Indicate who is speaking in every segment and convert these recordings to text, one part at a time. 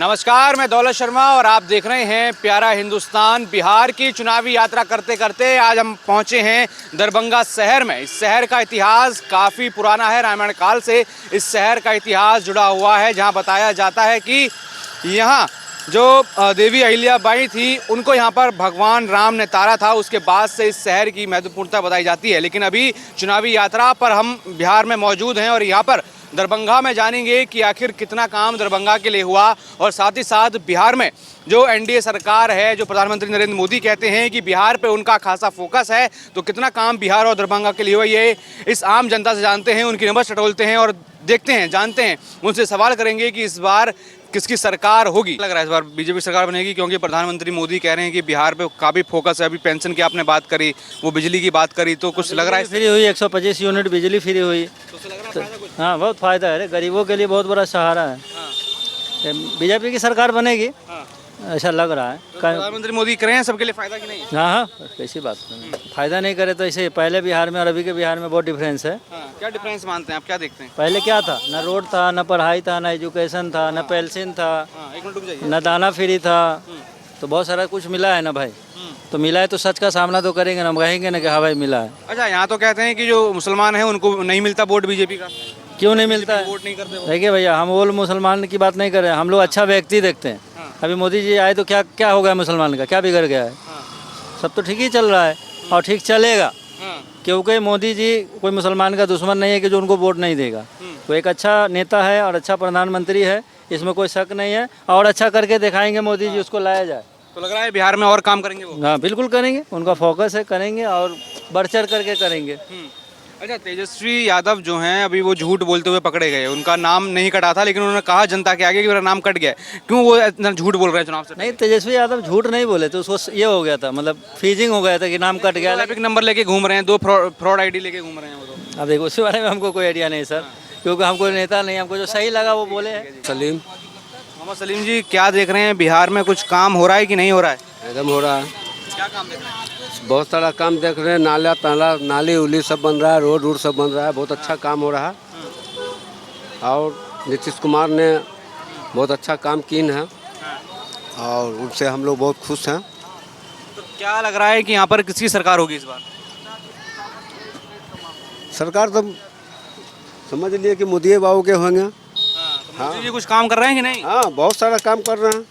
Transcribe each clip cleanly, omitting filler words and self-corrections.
Speaker 1: नमस्कार, मैं दौलत शर्मा और आप देख रहे हैं प्यारा हिंदुस्तान। बिहार की चुनावी यात्रा करते करते आज हम पहुंचे हैं दरभंगा शहर में। इस शहर का इतिहास काफ़ी पुराना है, रामायण काल से इस शहर का इतिहास जुड़ा हुआ है, जहां बताया जाता है कि यहाँ जो देवी अहिल्याबाई थी उनको यहाँ पर भगवान राम ने तारा था। उसके बाद से इस शहर की महत्वपूर्णता बताई जाती है। लेकिन अभी चुनावी यात्रा पर हम बिहार में मौजूद हैं और यहाँ पर दरभंगा में जानेंगे कि आखिर कितना काम दरभंगा के लिए हुआ और साथ ही साथ बिहार में जो एनडीए सरकार है, जो प्रधानमंत्री नरेंद्र मोदी कहते हैं कि बिहार पे उनका खासा फोकस है, तो कितना काम बिहार और दरभंगा के लिए हुआ, ये इस आम जनता से जानते हैं, उनकी नब्ज टटोलते हैं और देखते हैं, जानते हैं, उनसे सवाल करेंगे कि इस बार किसकी सरकार होगी। लग रहा है इस बार बीजेपी सरकार बनेगी, क्योंकि प्रधानमंत्री मोदी कह रहे हैं कि बिहार पे काफ़ी फोकस है। अभी पेंशन की आपने बात करी, वो बिजली की बात करी, तो कुछ लग रहा है
Speaker 2: फ्री हुई 125 यूनिट बिजली फ्री हुई।
Speaker 1: तो
Speaker 2: हाँ, बहुत फायदा है, गरीबों के लिए बहुत बड़ा सहारा है। बीजेपी की सरकार बनेगी ऐसा लग रहा है।
Speaker 1: प्रधानमंत्री मोदी कह रहे हैं सबके लिए फायदा की नहीं।
Speaker 2: हाँ हाँ, कैसी बात नहीं, फायदा नहीं करे तो ऐसे पहले बिहार में और अभी के बिहार में बहुत डिफरेंस है।
Speaker 1: क्या डिफरेंस मानते हैं आप, क्या देखते हैं?
Speaker 2: पहले क्या था, न रोड था, न पढ़ाई था, न एजुकेशन था, न पेंशन था,
Speaker 1: एक मिनट रुक जाइए।
Speaker 2: न दाना फ्री था, तो बहुत सारा कुछ मिला है ना भाई। तो मिला है तो सच का सामना तो करेंगे ना, हम कहेंगे ना कि हाँ भाई मिला है।
Speaker 1: अच्छा, यहाँ तो कहते हैं कि जो मुसलमान हैं उनको नहीं मिलता वोट बीजेपी का।
Speaker 2: क्यों नहीं मिलता है?
Speaker 1: वोट नहीं करते वो।
Speaker 2: देखिए भैया, हम वो मुसलमान की बात नहीं कर रहे हैं, हम लोग अच्छा व्यक्ति देखते हैं। अभी मोदी जी आए तो क्या क्या हो गया मुसलमान का, क्या बिगड़ गया है? सब तो ठीक ही चल रहा है और ठीक चलेगा, क्योंकि मोदी जी कोई मुसलमान का दुश्मन नहीं है कि जो उनको वोट नहीं देगा। वो एक अच्छा नेता है और अच्छा प्रधानमंत्री है, इसमें कोई शक नहीं है। और अच्छा करके दिखाएंगे मोदी जी, उसको लाया जाए।
Speaker 1: तो लग रहा है बिहार में और काम करेंगे वो।
Speaker 2: हाँ बिल्कुल करेंगे, उनका फोकस है, करेंगे और बढ़ चढ़ करके करेंगे।
Speaker 1: अच्छा, तेजस्वी यादव जो हैं अभी वो झूठ बोलते हुए पकड़े गए, उनका नाम नहीं कटा था, लेकिन उन्होंने कहा जनता के आगे कि मेरा नाम कट गया है। क्यों वो इतना झूठ बोल रहे हैं चुनाव से?
Speaker 2: नहीं, तेजस्वी यादव झूठ नहीं बोले थे, उसको ये हो गया था, मतलब फ्रीजिंग हो गया था कि नाम कट गया।
Speaker 1: एपिक नंबर लेके घूम रहे हैं, 2 फ्रॉड आईडी लेके घूम रहे हैं वो तो।
Speaker 2: अब देखो, उस बारे में हमको कोई आइडिया नहीं सर, क्योंकि हमको नेता नहीं, हमको जो सही लगा वो बोले हैं।
Speaker 3: सलीम।
Speaker 1: मोहम्मद सलीम जी, क्या देख रहे हैं बिहार में, कुछ काम हो रहा है कि नहीं हो रहा है?
Speaker 3: एकदम हो रहा है,
Speaker 1: क्या काम देख रहे हैं?
Speaker 3: बहुत सारा काम देख रहे हैं, नाला ताला नाली उली सब बन रहा है, रोड वोड सब बन रहा है, बहुत अच्छा काम हो रहा है। और नीतीश कुमार ने बहुत अच्छा काम किए हैं और उनसे हम लोग बहुत खुश हैं।
Speaker 1: तो क्या लग रहा है कि यहाँ पर किसकी सरकार होगी इस बार?
Speaker 3: सरकार तो समझ लिए कि मोदी बाबू के होंगे।
Speaker 1: तो मोदी जी कुछ काम कर रहे हैं कि नहीं?
Speaker 3: हाँ, बहुत सारा काम कर रहे हैं।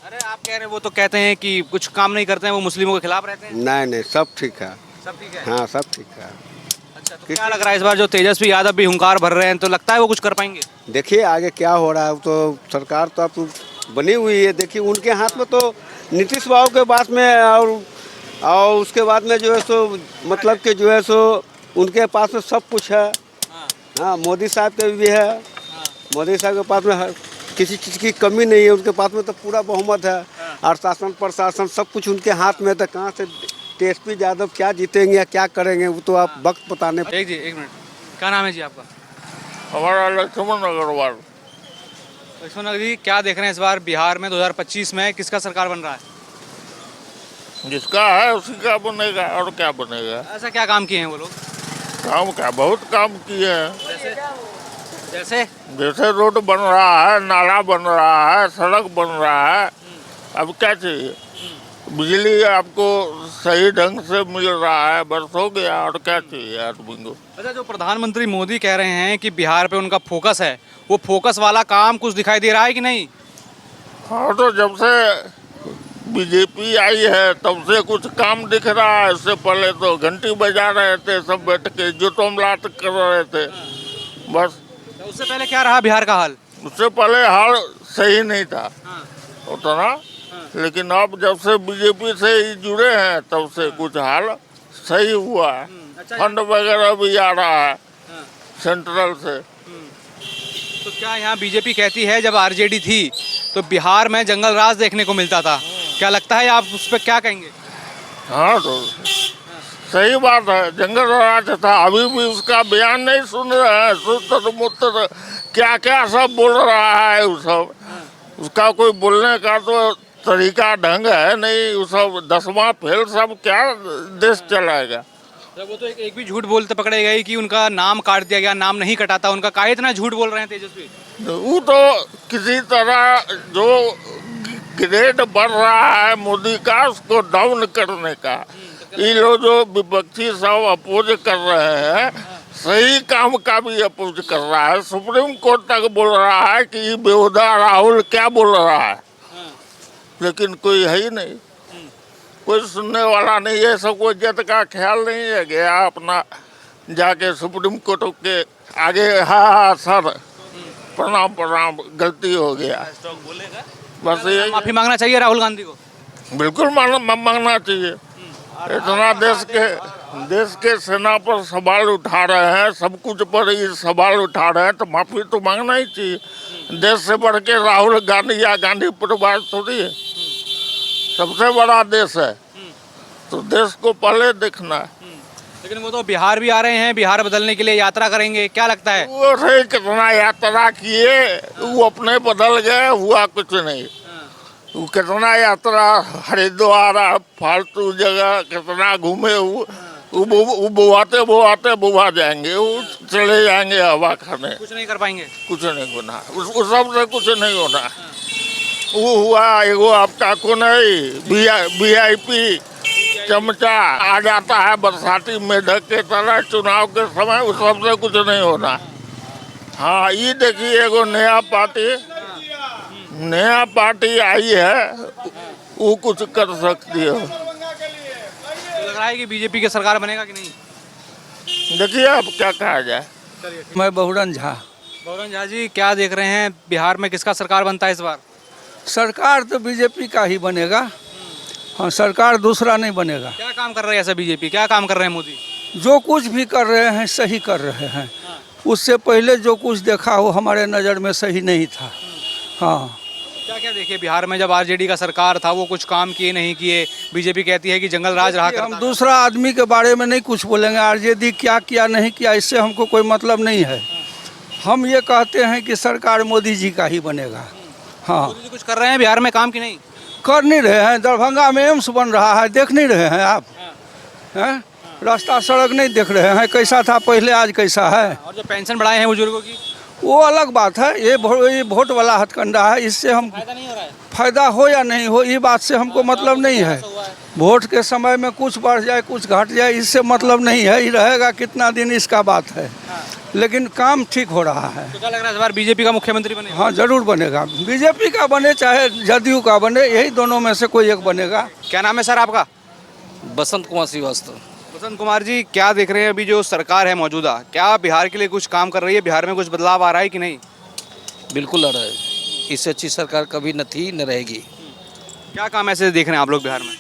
Speaker 1: अरे आप कह रहे हैं, वो तो कहते हैं कि कुछ काम नहीं करते हैं, वो मुस्लिमों के खिलाफ रहते हैं।
Speaker 3: नहीं, सब ठीक है।
Speaker 1: सब ठीक है।
Speaker 3: हाँ, सब ठीक है।
Speaker 1: अच्छा, तो क्या लग रहा है इस बार जो तेजस्वी यादव भी हुंकार भर रहे हैं, तो लगता है वो कुछ कर पाएंगे?
Speaker 3: देखिए आगे क्या हो रहा है। तो सरकार तो अब बनी हुई है, देखिए उनके हाथ में तो नीतीश बाबू के बाद में और उसके बाद में जो है सो मतलब कि जो है सो उनके पास में सब कुछ है। हाँ, मोदी साहब के भी है। मोदी साहब के पास में किसी चीज़ की कमी नहीं है, उनके पास में तो पूरा बहुमत है और शासन प्रशासन सब कुछ उनके हाथ में है। तो कहाँ से तेजस्वी यादव क्या जीतेंगे या क्या करेंगे वो तो आप वक्त बताने।
Speaker 1: एक मिनट, क्या नाम है जी आपका?
Speaker 4: हमारा लक्ष्मण अग्रवाल।
Speaker 1: लक्ष्मण जी, क्या देख रहे हैं इस बार बिहार में 2025 में किसका सरकार बन रहा है?
Speaker 4: जिसका है उसी का बनेगा, और क्या बनेगा।
Speaker 1: ऐसा क्या काम किए हैं वो लोग?
Speaker 4: काम क्या, बहुत काम किए हैं।
Speaker 1: जैसे
Speaker 4: जैसे रोड बन रहा है, नाला बन रहा है, सड़क बन रहा है, अब क्या चाहिए। बिजली आपको सही ढंग से मिल रहा है, बस हो गया, और क्या चाहिए आदमी को।
Speaker 1: अच्छा, जो प्रधानमंत्री मोदी कह रहे हैं कि बिहार पे उनका फोकस है, वो फोकस वाला काम कुछ दिखाई दे रहा है कि नहीं?
Speaker 4: हाँ, तो जब से बीजेपी आई है तब से कुछ काम दिख रहा है। इससे पहले तो घंटी बजा रहे थे सब बैठ के, जुटोमलाट कर रहे थे बस।
Speaker 1: तो उससे पहले क्या रहा बिहार का हाल?
Speaker 4: उससे पहले हाल सही नहीं था उतना, लेकिन अब जब से बीजेपी से ही जुड़े हैं तब से कुछ हाल सही हुआ है। फंड वगैरह भी आ रहा है सेंट्रल से।
Speaker 1: तो क्या यहाँ बीजेपी कहती है जब आरजेडी थी तो बिहार में जंगल राज देखने को मिलता था, क्या लगता है आप उस पर क्या कहेंगे?
Speaker 4: हाँ, तो सही बात है, जंगल राज था। अभी भी उसका बयान नहीं सुन रहे हैं, सुतर मुतर क्या क्या सब बोल रहा है। वो सब उसका कोई बोलने का तो तरीका ढंग है नहीं। वो सब 10वां फेल सब क्या देश चलाएगा।
Speaker 1: वो तो एक भी झूठ बोलते पकड़े गए कि उनका नाम काट दिया गया, नाम नहीं कटाता उनका, काहे इतना झूठ बोल रहे हैं तेजस्वी?
Speaker 4: वो तो किसी तरह जो ग्रेड बढ़ रहा है मोदी का उसको डाउन करने का, ये लोग जो विपक्षी सब अपोज कर रहे हैं, सही काम का भी अपोज कर रहा है। सुप्रीम कोर्ट तक बोल रहा है कि ये बेहुदा राहुल क्या बोल रहा है, लेकिन कोई है ही नहीं, कोई सुनने वाला नहीं है। सबको इज्जत का ख्याल नहीं है, गया अपना जाके सुप्रीम कोर्ट के आगे, हाँ सर प्रणाम प्रणाम, गलती हो गया, बस यही।
Speaker 1: माफी मांगना चाहिए राहुल गांधी को?
Speaker 4: बिल्कुल मांगना चाहिए। इतना देश के सेना पर सवाल उठा रहे हैं, सब कुछ पर ये सवाल उठा रहे हैं, तो माफी तो मांगना ही चाहिए। देश से बढ़ के राहुल गांधी या गांधी परिवार थोड़ी है, सबसे बड़ा देश है, तो देश को पहले देखना है।
Speaker 1: लेकिन वो तो बिहार भी आ रहे हैं, बिहार बदलने के लिए यात्रा करेंगे, क्या लगता है?
Speaker 4: वो रे कितना यात्रा किए, वो अपने बदल गए, हुआ कुछ नहीं। वो कितना यात्रा हरिद्वार फालतू जगह कितना घूमे, वो बुआ जाएंगे, वो चले जाएंगे हवा खाने,
Speaker 1: कुछ नहीं कर पाएंगे,
Speaker 4: कुछ नहीं होना, उस सब से कुछ नहीं होना। वो हुआ एगो आपका को नहीं VIP चमचा आ जाता है बरसाती मेढक के तरह चुनाव के समय, उस सबसे कुछ नहीं होना। हाँ ये देखिए एगो नया पार्टी आई है, वो कुछ कर सकती है।
Speaker 1: तो लग रहा है कि बीजेपी की सरकार बनेगा कि नहीं?
Speaker 4: देखिए अब क्या कहा जाए।
Speaker 5: मैं बहुरन झा।
Speaker 1: बहुरन झा जी, क्या देख रहे हैं बिहार में किसका सरकार बनता है इस बार?
Speaker 5: सरकार तो बीजेपी का ही बनेगा, हाँ सरकार दूसरा नहीं बनेगा।
Speaker 1: क्या काम कर रहे हैं ऐसा बीजेपी, क्या काम कर रहे हैं मोदी?
Speaker 5: जो कुछ भी कर रहे हैं सही कर रहे हैं, उससे पहले जो कुछ देखा हो हमारे नज़र में सही नहीं था। हाँ
Speaker 1: क्या क्या देखिए बिहार में, जब RJD का सरकार था वो कुछ काम किए नहीं किए, बीजेपी कहती है कि जंगल राज रहा करता
Speaker 5: हम
Speaker 1: था।
Speaker 5: दूसरा आदमी के बारे में नहीं कुछ बोलेंगे, RJD क्या किया नहीं किया इससे हमको कोई मतलब नहीं है। हम ये कहते हैं कि सरकार मोदी जी का ही बनेगा। हाँ
Speaker 1: मोदी जी कुछ कर रहे हैं बिहार में काम की नहीं?
Speaker 5: कर नहीं रहे हैं, दरभंगा में एम्स बन रहा है, देख नहीं रहे हैं आप? हैं रास्ता सड़क नहीं देख रहे हैं, कैसा था पहले आज कैसा है?
Speaker 1: और जो पेंशन बढ़ाए हैं बुजुर्गों की,
Speaker 5: वो अलग बात है, ये वोट वाला हथकंडा है, इससे हम
Speaker 1: फायदा नहीं हो रहा है।
Speaker 5: फायदा हो या नहीं हो ये बात से हमको मतलब नहीं है। वोट के समय में कुछ बढ़ जाए कुछ घट जाए इससे मतलब नहीं है, ये रहेगा कितना दिन इसका बात है, लेकिन काम ठीक हो रहा है।
Speaker 1: तो क्या लग रहा है इस बार बीजेपी का मुख्यमंत्री बनेगा?
Speaker 5: हाँ जरूर बनेगा, बीजेपी का बने चाहे जदयू का बने, यही दोनों में से कोई एक बनेगा।
Speaker 1: क्या नाम है सर आपका?
Speaker 6: बसंत कुमार श्रीवास्तव।
Speaker 1: बसंत कुमार जी, क्या देख रहे हैं अभी जो सरकार है मौजूदा, क्या बिहार के लिए कुछ काम कर रही है? बिहार में कुछ बदलाव आ रहा है कि नहीं?
Speaker 6: बिल्कुल आ रहा है, इससे अच्छी सरकार कभी न थी न रहेगी।
Speaker 1: क्या काम ऐसे देख रहे हैं आप लोग बिहार में?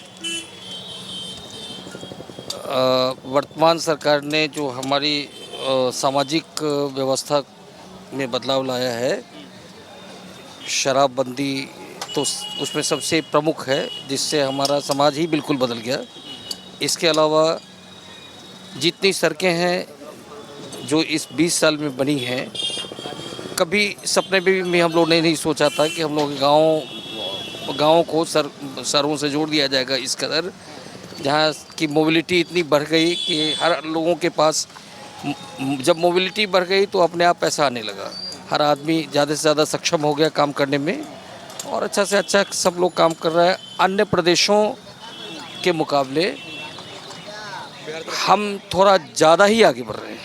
Speaker 6: वर्तमान सरकार ने जो हमारी सामाजिक व्यवस्था में बदलाव लाया है, शराबबंदी तो उसमें सबसे प्रमुख है, जिससे हमारा समाज ही बिल्कुल बदल गया। इसके अलावा जितनी सड़कें हैं जो इस 20 साल में बनी हैं, कभी सपने में भी हम लोग ने नहीं सोचा था कि हम लोग गाँव को शहरों से जोड़ दिया जाएगा। इस कदर जहाँ की मोबिलिटी इतनी बढ़ गई कि हर लोगों के पास, जब मोबिलिटी बढ़ गई तो अपने आप पैसा आने लगा, हर आदमी ज़्यादा से ज़्यादा सक्षम हो गया काम करने में, और अच्छा से अच्छा सब लोग काम कर रहा है। अन्य प्रदेशों के मुकाबले हम थोड़ा ज़्यादा ही आगे बढ़ रहे हैं।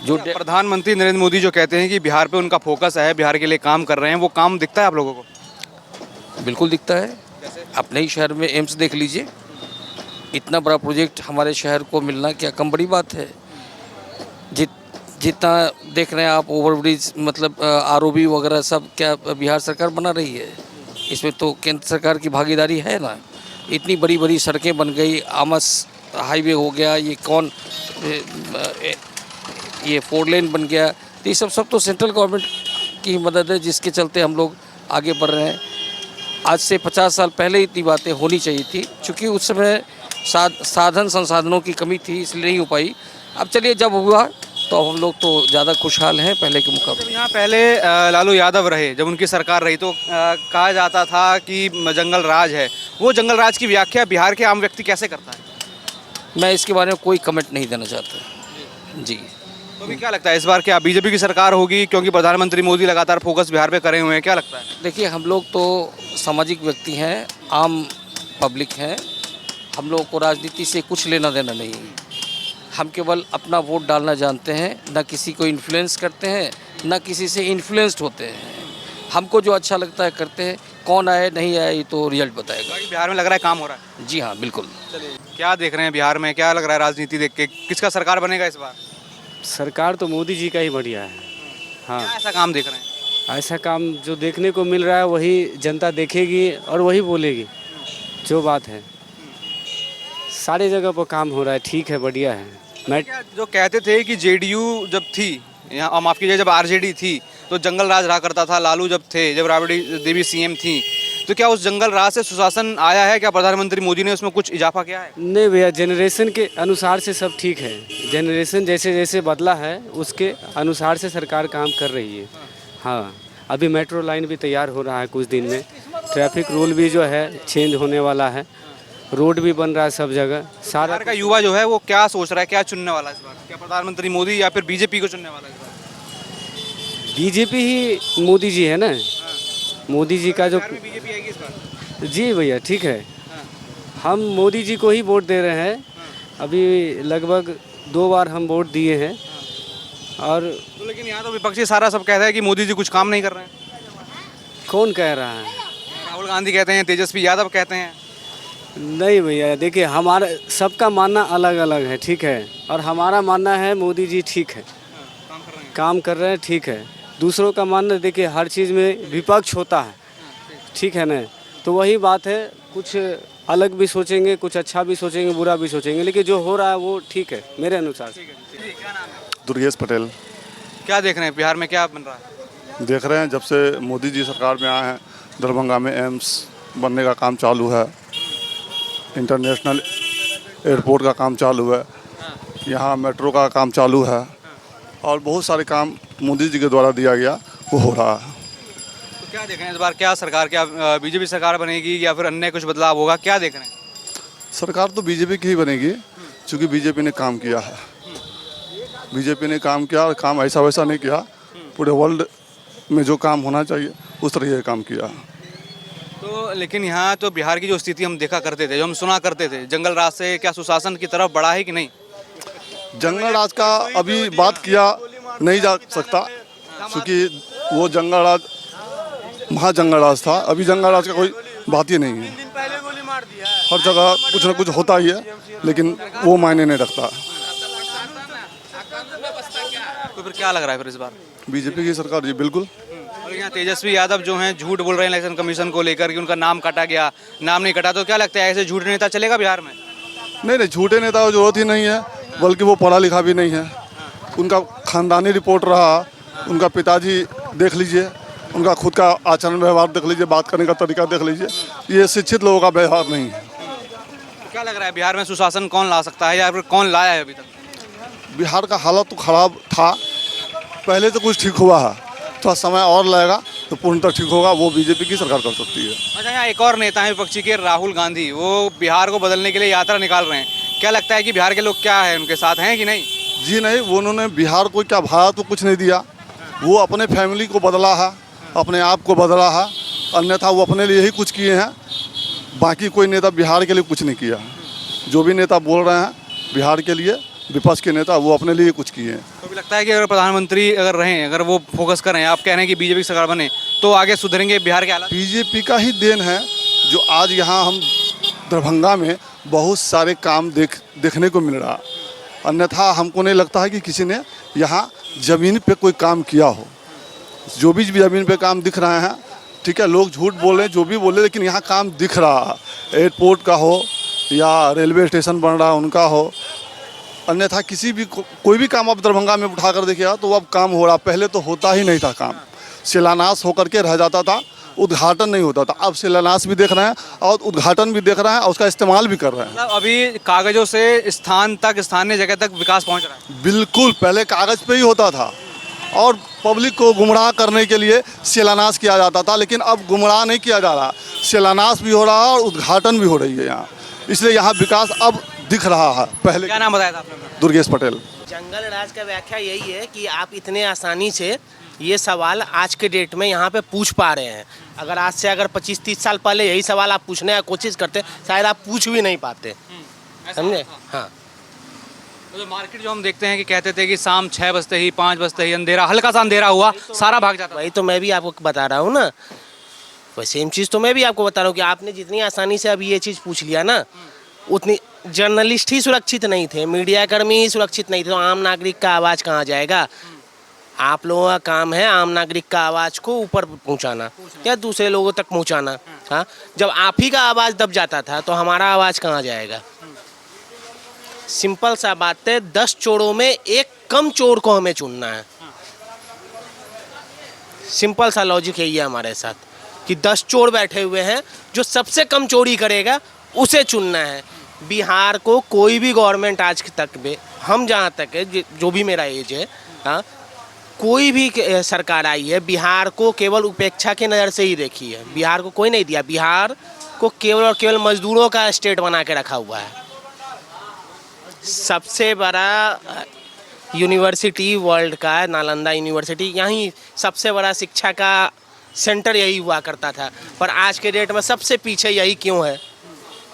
Speaker 1: जो प्रधानमंत्री नरेंद्र मोदी जो कहते हैं कि बिहार पे उनका फोकस है, बिहार के लिए काम कर रहे हैं, वो काम दिखता है आप लोगों को?
Speaker 6: बिल्कुल दिखता है। अपने ही शहर में एम्स देख लीजिए, इतना बड़ा प्रोजेक्ट हमारे शहर को मिलना क्या कम बड़ी बात है। जितना देख रहे हैं आप ओवरब्रिज, मतलब ROB वगैरह सब क्या बिहार सरकार बना रही है? इसमें तो केंद्र सरकार की भागीदारी है ना। इतनी बड़ी बड़ी सड़कें बन गई, आमस हाईवे हो गया, ये 4 लेन बन गया, तो ये सब तो सेंट्रल गवर्नमेंट की मदद है, जिसके चलते हम लोग आगे बढ़ रहे हैं। आज से 50 साल पहले इतनी बातें होनी चाहिए थी, क्योंकि उस समय साधन संसाधनों की कमी थी, इसलिए नहीं हो पाई। अब चलिए जब हुआ तो हम लोग तो ज़्यादा खुशहाल हैं पहले के मुकाबले।
Speaker 1: यहाँ पहले लालू यादव रहे, जब उनकी सरकार रही तो कहा जाता था कि जंगल राज है। वो जंगल राज की व्याख्या बिहार के आम व्यक्ति कैसे करता है?
Speaker 6: मैं इसके बारे में कोई कमेंट नहीं देना चाहता जी।
Speaker 1: तो अभी क्या लगता है इस बार क्या बीजेपी की सरकार होगी, क्योंकि प्रधानमंत्री मोदी लगातार फोकस बिहार पे करे हुए हैं, क्या लगता है?
Speaker 6: देखिए, हम लोग तो सामाजिक व्यक्ति हैं, आम पब्लिक हैं, हम लोगों को राजनीति से कुछ लेना देना नहीं है। हम केवल अपना वोट डालना जानते हैं, ना किसी को इन्फ्लुएंस करते हैं, ना किसी से इन्फ्लुएंस्ड होते हैं। हमको जो अच्छा लगता है करते हैं, कौन आए नहीं आए ये तो रिजल्ट बताएगा।
Speaker 1: बाकी बिहार में लग रहा है काम हो रहा है।
Speaker 6: जी हाँ, बिल्कुल।
Speaker 1: क्या देख रहे हैं बिहार में, क्या लग रहा है राजनीति देख के, किसका सरकार बनेगा इस बार?
Speaker 7: सरकार तो मोदी जी का ही बढ़िया है। हाँ,
Speaker 1: क्या ऐसा काम देख रहे हैं?
Speaker 7: ऐसा काम जो देखने को मिल रहा है वही जनता देखेगी और वही बोलेगी जो बात है। सारी जगह पर काम हो रहा है, ठीक है, बढ़िया है। मैं
Speaker 1: क्या जो कहते थे कि जेडीयू जब थी यहाँ, माफ़ कीजिए, जब आरजेडी थी तो जंगल राज रहा करता था, लालू जब थे, जब राबड़ी देवी सीएम थी, तो क्या उस जंगल राज से सुशासन आया है? क्या प्रधानमंत्री मोदी ने उसमें कुछ इजाफा किया है?
Speaker 7: नहीं भैया, जनरेशन के अनुसार से सब ठीक है। जनरेशन जैसे जैसे बदला है उसके अनुसार से सरकार काम कर रही है। हाँ, अभी मेट्रो लाइन भी तैयार हो रहा है कुछ दिन में। ट्रैफिक रूल भी जो है चेंज होने वाला है। रोड भी बन रहा है सब जगह। सारा
Speaker 1: बिहार का युवा जो है वो क्या सोच रहा है, क्या चुनने वाला है इस बार? क्या प्रधानमंत्री मोदी या फिर बीजेपी को चुनने वाला है इस बार?
Speaker 7: बीजेपी ही मोदी जी है ना। मोदी जी का जो
Speaker 1: बिहार में बीजेपी आएगी इस बार?
Speaker 7: जी भैया, ठीक है। हम मोदी जी को ही वोट दे रहे हैं। अभी लगभग 2 बार हम वोट दिए हैं। और
Speaker 1: तो लेकिन यहाँ तो विपक्षी सारा सब कहता है कि मोदी जी कुछ काम नहीं कर रहे हैं।
Speaker 7: कौन कह रहा है?
Speaker 1: राहुल गांधी कहते हैं, तेजस्वी यादव कहते हैं।
Speaker 7: नहीं भैया, देखिए, हमारा सबका मानना अलग अलग है, ठीक है। और हमारा मानना है मोदी जी ठीक है, काम कर रहे हैं, ठीक है। दूसरों का मानना, देखिए, हर चीज़ में विपक्ष होता है, ठीक है ना। तो वही बात है, कुछ अलग भी सोचेंगे, कुछ अच्छा भी सोचेंगे, बुरा भी सोचेंगे, लेकिन जो हो रहा है वो ठीक है मेरे अनुसार से।
Speaker 8: दुर्गेश पटेल।
Speaker 1: क्या देख रहे हैं बिहार में, क्या बन रहा है?
Speaker 8: देख रहे हैं जब से मोदी जी सरकार में आए हैं, दरभंगा में एम्स बनने का काम चालू है, इंटरनेशनल एयरपोर्ट का काम चालू है, यहाँ मेट्रो का काम चालू है, और बहुत सारे काम मोदी जी के द्वारा दिया गया वो हो रहा है।
Speaker 1: तो क्या देख रहे हैं इस बार, क्या सरकार, क्या बीजेपी सरकार बनेगी या फिर अन्य कुछ बदलाव होगा, क्या देख रहे हैं?
Speaker 8: सरकार तो बीजेपी की ही बनेगी, क्योंकि बीजेपी ने काम किया है। बीजेपी ने काम किया, और काम ऐसा वैसा नहीं किया, पूरे वर्ल्ड में जो काम होना चाहिए उस तरीके का काम किया।
Speaker 1: तो लेकिन यहाँ तो बिहार की जो स्थिति हम देखा करते थे, जो हम सुना करते थे, जंगल राज से क्या सुशासन की तरफ बढ़ा है कि नहीं?
Speaker 8: जंगल राज का अभी बात किया नहीं जा सकता, क्योंकि वो जंगल राज महाजंगल राज था। अभी जंगल राज का कोई बात ही नहीं है। हर जगह कुछ ना कुछ होता ही है, लेकिन वो मायने नहीं रखता।
Speaker 1: तो फिर क्या लग रहा है फिर इस बार?
Speaker 8: बीजेपी की सरकार जी, बिल्कुल।
Speaker 1: और यहाँ तेजस्वी यादव जो हैं झूठ बोल रहे हैं इलेक्शन कमीशन को लेकर कि उनका नाम काटा गया, नाम नहीं कटा, तो क्या लगता है ऐसे झूठे नेता चलेगा बिहार में?
Speaker 8: नहीं, झूठे नेता की जरूरत ही नहीं है, बल्कि वो पढ़ा लिखा भी नहीं है। उनका खानदानी रिपोर्ट रहा, उनका पिताजी देख लीजिए, उनका खुद का आचरण व्यवहार देख लीजिए, बात करने का तरीका देख लीजिए, ये शिक्षित लोगों का व्यवहार नहीं है।
Speaker 1: तो क्या लग रहा है बिहार में सुशासन कौन ला सकता है या फिर कौन लाया है अभी तक?
Speaker 8: बिहार का हालत तो खराब था, पहले तो कुछ ठीक हुआ है, थोड़ा समय और लगेगा तो पूर्णतः ठीक होगा, वो बीजेपी की सरकार कर सकती है।
Speaker 1: अच्छा, यहाँ एक और नेता है विपक्षी के, राहुल गांधी, वो बिहार को बदलने के लिए यात्रा निकाल रहे हैं। क्या लगता है कि बिहार के लोग क्या है, उनके साथ हैं कि नहीं?
Speaker 8: जी नहीं, वो उन्होंने बिहार को क्या भाड़ा तो कुछ नहीं दिया, वो अपने फैमिली को बदला है, अपने आप को बदला है, अन्यथा वो अपने लिए ही कुछ किए हैं। बाकी कोई नेता बिहार के लिए कुछ नहीं किया। जो भी नेता बोल रहे हैं बिहार के लिए, विपक्ष के नेता, वो अपने लिए कुछ किए हैं।
Speaker 1: तो भी लगता है कि अगर प्रधानमंत्री अगर रहें, अगर वो फोकस करें, आप कह रहे हैं कि बीजेपी की सरकार बने, तो आगे सुधरेंगे बिहार के हालात?
Speaker 8: बीजेपी का ही देन है जो आज यहाँ हम दरभंगा में बहुत सारे काम देखने को मिल रहा। अन्यथा हमको नहीं लगता है कि किसी ने यहाँ ज़मीन पे कोई काम किया हो। जो भी ज़मीन पे काम दिख रहे हैं, ठीक है, लोग झूठ बोले, जो भी बोले, लेकिन यहाँ काम दिख रहा है। एयरपोर्ट का हो या रेलवे स्टेशन बन रहा है उनका हो, अन्यथा किसी भी कोई भी काम आप दरभंगा में उठा कर देखिएगा तो अब काम हो रहा। पहले तो होता ही नहीं था काम, शिलान्यास होकर के रह जाता था, उद्घाटन नहीं होता था। अब शिलान्यास भी देख रहे हैं और उद्घाटन भी देख रहे हैं और उसका इस्तेमाल भी कर रहे हैं।
Speaker 1: मतलब अभी कागजों से स्थान तक, स्थानीय जगह तक विकास पहुंच रहा है।
Speaker 8: बिल्कुल, पहले कागज़ पे ही होता था और पब्लिक को गुमराह करने के लिए शिलान्यास किया जाता था, लेकिन अब गुमराह नहीं किया जा रहा, शिलान्यास भी हो रहा है और उद्घाटन भी हो रही है यहाँ। इसलिए यहाँ विकास अब दिख रहा है पहले।
Speaker 1: क्या नाम बताया था आपने?
Speaker 8: दुर्गेश पटेल।
Speaker 9: जंगल राज का व्याख्या यही है कि आप इतने आसानी से ये सवाल आज के डेट में यहाँ पे पूछ पा रहे हैं। अगर आज से अगर 25-30 साल पहले यही सवाल आप पूछने की कोशिश करते शायद आप पूछ भी नहीं पाते, समझे। हाँ,
Speaker 1: तो मार्केट जो हम देखते हैं कि कहते थे कि शाम 6 बजते ही 5 बजते ही अंधेरा, हल्का सा अंधेरा हुआ सारा भाग जाता।
Speaker 9: वही तो मैं भी आपको बता रहा हूँ ना, वही सेम चीज़ तो मैं भी आपको बता रहा हूँ कि आपने जितनी आसानी से अभी ये चीज़ पूछ लिया ना, उतनी जर्नलिस्ट ही सुरक्षित नहीं थे, मीडिया कर्मी ही सुरक्षित नहीं थे, तो आम नागरिक का आवाज़ कहाँ जाएगा। आप लोगों का काम है आम नागरिक का आवाज़ को ऊपर पहुँचाना या दूसरे लोगों तक पहुँचाना। हाँ, जब आप ही का आवाज़ दब जाता था तो हमारा आवाज़ कहाँ जाएगा। सिंपल सा बात है, 10 चोरों में एक कम चोर को हमें चुनना है। सिंपल सा लॉजिक यही है हमारे साथ कि 10 चोर बैठे हुए हैं, जो सबसे कम चोरी करेगा उसे चुनना है। बिहार को कोई भी गवर्नमेंट आज तक में, हम जहाँ तक है जो भी मेरा एज है, हाँ, कोई भी सरकार आई है बिहार को केवल उपेक्षा की नज़र से ही देखी है। बिहार को कोई नहीं दिया, बिहार को केवल और केवल मजदूरों का स्टेट बना के रखा हुआ है। सबसे बड़ा यूनिवर्सिटी वर्ल्ड का है नालंदा यूनिवर्सिटी, यहीं सबसे बड़ा शिक्षा का सेंटर यही हुआ करता था, पर आज के डेट में सबसे पीछे यही क्यों है।